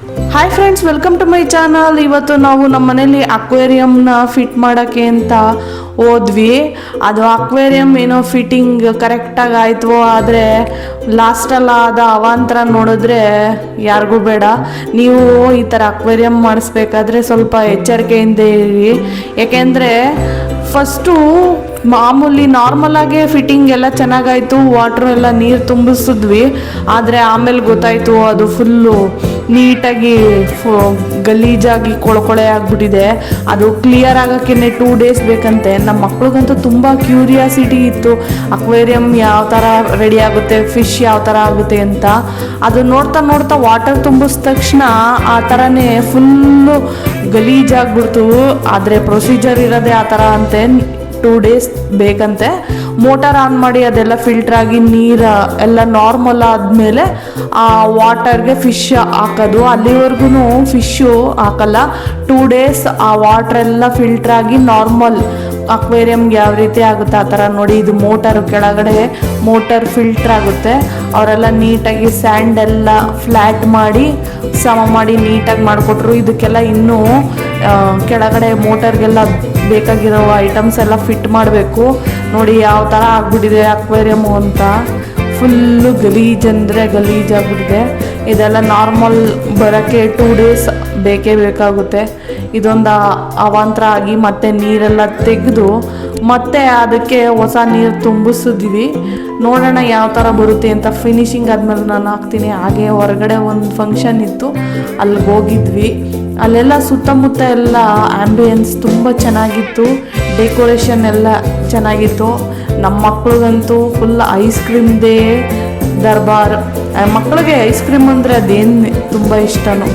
Hi friends, welcome to my channel. ಇವತ್ತು ನಾವು ನಮ್ಮ ಮನೇಲಿ ಅಕ್ವೇರಿಯಂನ ಫಿಟ್ ಮಾಡೋಕ್ಕೆ ಅಂತ ಹೋದ್ವಿ. ಅದು ಅಕ್ವೇರಿಯಂ ಏನೋ ಫಿಟ್ಟಿಂಗ್ ಕರೆಕ್ಟಾಗಿ ಆಯಿತು, ಆದರೆ ಲಾಸ್ಟಲ್ಲ ಆದ ಅವಾಂತರ ನೋಡಿದ್ರೆ ಯಾರಿಗೂ ಬೇಡ. ನೀವು ಈ ಥರ ಅಕ್ವೇರಿಯಂ ಮಾಡಿಸ್ಬೇಕಾದ್ರೆ ಸ್ವಲ್ಪ ಎಚ್ಚರಿಕೆಯಿಂದ ಇರಿ. ಯಾಕೆಂದರೆ ಫಸ್ಟು ಮಾಮೂಲಿ ನಾರ್ಮಲಾಗೆ ಫಿಟ್ಟಿಂಗ್ ಎಲ್ಲ ಚೆನ್ನಾಗಾಯಿತು, ವಾಟ್ರು ಎಲ್ಲ ನೀರು ತುಂಬಿಸಿದ್ವಿ. ಆದರೆ ಆಮೇಲೆ ಗೊತ್ತಾಯಿತು ಅದು ಫುಲ್ಲು ನೀಟಾಗಿ ಗಲೀಜಾಗಿ ಕೊಳೆ ಆಗಿಬಿಟ್ಟಿದೆ. ಅದು ಕ್ಲಿಯರ್ ಆಗೋಕ್ಕೆ 2 ಡೇಸ್ ಬೇಕಂತೆ. ನಮ್ಮ ಮಕ್ಳಿಗಂತೂ ತುಂಬ ಕ್ಯೂರಿಯಾಸಿಟಿ ಇತ್ತು, ಅಕ್ವೇರಿಯಂ ಯಾವ ಥರ ರೆಡಿ ಆಗುತ್ತೆ, ಫಿಶ್ ಯಾವ ಥರ ಆಗುತ್ತೆ ಅಂತ. ಅದು ನೋಡ್ತಾ ನೋಡ್ತಾ ವಾಟರ್ ತುಂಬಿದ ತಕ್ಷಣ ಆ ಥರನೇ ಫುಲ್ಲು ಗಲೀಜಾಗ್ಬಿಡ್ತು. ಆದರೆ ಪ್ರೊಸೀಜರ್ ಇರೋದೇ ಆ ಥರ ಅಂತೆ, 2 ಡೇಸ್ ಬೇಕಂತೆ. ಮೋಟಾರ್ ಆನ್ ಮಾಡಿ ಅದೆಲ್ಲ ಫಿಲ್ಟ್ರಾಗಿ ನೀರು ಎಲ್ಲ ನಾರ್ಮಲ್ ಆದಮೇಲೆ ಆ ವಾಟರ್ಗೆ ಫಿಶ್ ಹಾಕೋದು. ಅಲ್ಲಿವರೆಗೂ ಫಿಶ್ಶು ಹಾಕಲ್ಲ. 2 ಡೇಸ್ ಆ ವಾಟ್ರೆಲ್ಲ ಫಿಲ್ಟ್ರಾಗಿ ನಾರ್ಮಲ್ ಅಕ್ವೇರಿಯಮ್ಗೆ ಯಾವ ರೀತಿ ಆಗುತ್ತೆ ಆ ಥರ ನೋಡಿ. ಇದು ಮೋಟರು, ಕೆಳಗಡೆ ಮೋಟರ್ ಫಿಲ್ಟ್ರ್ ಆಗುತ್ತೆ. ಅವರೆಲ್ಲ ನೀಟಾಗಿ ಸ್ಯಾಂಡ್ ಎಲ್ಲ ಫ್ಲ್ಯಾಟ್ ಮಾಡಿ ಸಮ ಮಾಡಿ ನೀಟಾಗಿ ಮಾಡಿಕೊಟ್ರು. ಇದಕ್ಕೆಲ್ಲ ಇನ್ನೂ ಕೆಳಗಡೆ ಮೋಟರ್ಗೆಲ್ಲ ಬೇಕಾಗಿರೋ ಐಟಮ್ಸ್ ಎಲ್ಲ ಫಿಟ್ ಮಾಡಬೇಕು. ನೋಡಿ ಯಾವ ಥರ ಆಗ್ಬಿಟ್ಟಿದೆ ಅಕ್ವೇರಿಯಮು ಅಂತ. ಫುಲ್ಲು ಗಲೀಜಂದರೆ ಗಲೀಜಾಗ್ಬಿಟ್ಟಿದೆ. ಇದೆಲ್ಲ ನಾರ್ಮಲ್ ಬರೋಕ್ಕೆ 2 ಡೇಸ್ ಬೇಕೇ ಬೇಕಾಗುತ್ತೆ. ಇದೊಂದು ಅವಾಂತರ ಆಗಿ ಮತ್ತೆ ನೀರೆಲ್ಲ ತೆಗೆದು ಮತ್ತೆ ಅದಕ್ಕೆ ಹೊಸ ನೀರು ತುಂಬಿಸಿದ್ವಿ. ನೋಡೋಣ ಯಾವ ಥರ ಬರುತ್ತೆ ಅಂತ. ಫಿನಿಶಿಂಗ್ ಆದಮೇಲೆ ನಾನು ಹಾಕ್ತೀನಿ. ಹಾಗೆ ಹೊರಗಡೆ ಒಂದು ಫಂಕ್ಷನ್ ಇತ್ತು, ಅಲ್ಲಿಗೆ ಹೋಗಿದ್ವಿ. ಅಲ್ಲೆಲ್ಲ ಸುತ್ತಮುತ್ತ ಎಲ್ಲ ಆ್ಯಂಬಿಯನ್ಸ್ ತುಂಬ ಚೆನ್ನಾಗಿತ್ತು, ಡೆಕೋರೇಷನ್ ಎಲ್ಲ ಚೆನ್ನಾಗಿತ್ತು. ನಮ್ಮ ಮಕ್ಳಿಗಂತೂ ಫುಲ್ ಐಸ್ ಕ್ರೀಮ್ದೇ ದರ್ಬಾರ್. ಮಕ್ಕಳಿಗೆ ಐಸ್ ಕ್ರೀಮ್ ಅಂದರೆ ಅದೇನು ತುಂಬ ಇಷ್ಟನೋ.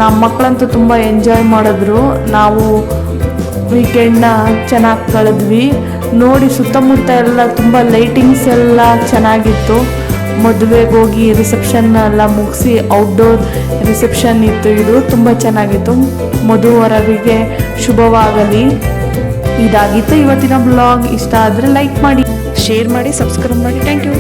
ನಮ್ಮ ಮಕ್ಕಳಂತೂ ತುಂಬ ಎಂಜಾಯ್ ಮಾಡಿದ್ರು. ನಾವು ವೀಕೆಂಡ್ನ ಚೆನ್ನಾಗಿ ಕಳೆದ್ವಿ. ನೋಡಿ ಸುತ್ತಮುತ್ತ ಎಲ್ಲ ತುಂಬ ಲೈಟಿಂಗ್ಸ್ ಎಲ್ಲ ಚೆನ್ನಾಗಿತ್ತು. ಮದುವೆಗೆ ಹೋಗಿ ರಿಸೆಪ್ಷನ್ ಎಲ್ಲ ಮುಗಿಸಿ ಔಟ್ಡೋರ್ ರಿಸೆಪ್ಷನ್ ಇತ್ತು. ಇದು ತುಂಬ ಚೆನ್ನಾಗಿತ್ತು. ಮದುವರರಿಗೆ ಶುಭವಾಗಲಿ. ಇದಾಗಿತ್ತು ಇವತ್ತಿನ ಬ್ಲಾಗ್. ಇಷ್ಟ ಆದರೆ ಲೈಕ್ ಮಾಡಿ, ಶೇರ್ ಮಾಡಿ, ಸಬ್ಸ್ಕ್ರೈಬ್ ಮಾಡಿ. Thank you.